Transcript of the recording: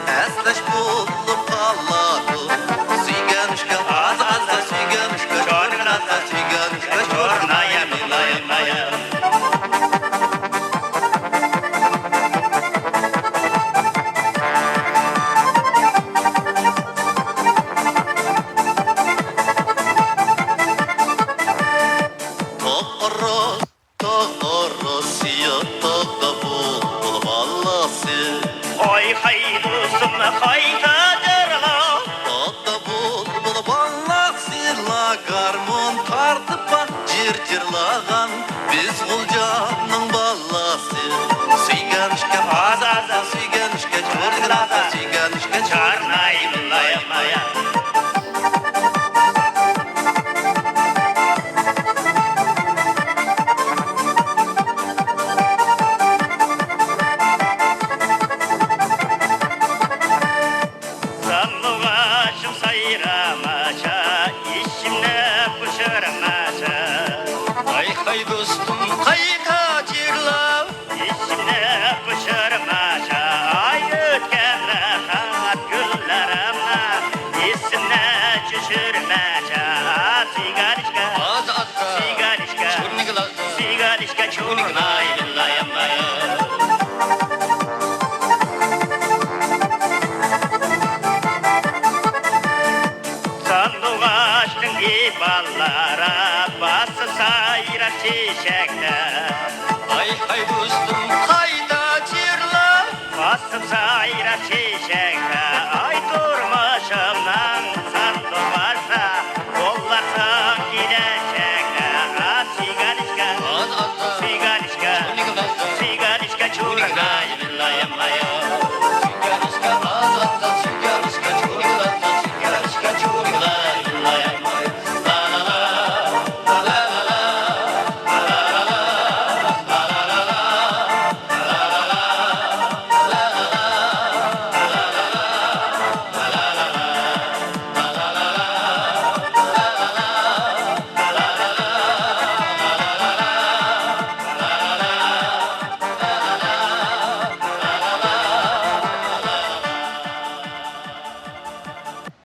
Esleş bulup kalladı. Suyganışka az suyganışka çornada suyganışka çornaya milayım. Oy haydusum haytadirla Oda bulbul ballak sirla garmon tartıp cır-cırlagan biz gulcanın ballası Suyganışka az suyganışka çornada suyganışka çarnay milayım. Sanlıvaşım sayramaşa, işimle pışırmaşa. Ay hay dostum kayta cirla İşimle pışırmaşa, ay ötken rahat güllerimle. İsimle çüşürmeşa, sigarişka, az sigarişka, çornigla sigarişka çurnay milayım. Sandık açtın iyi ballara, bası sayrar çiçekler.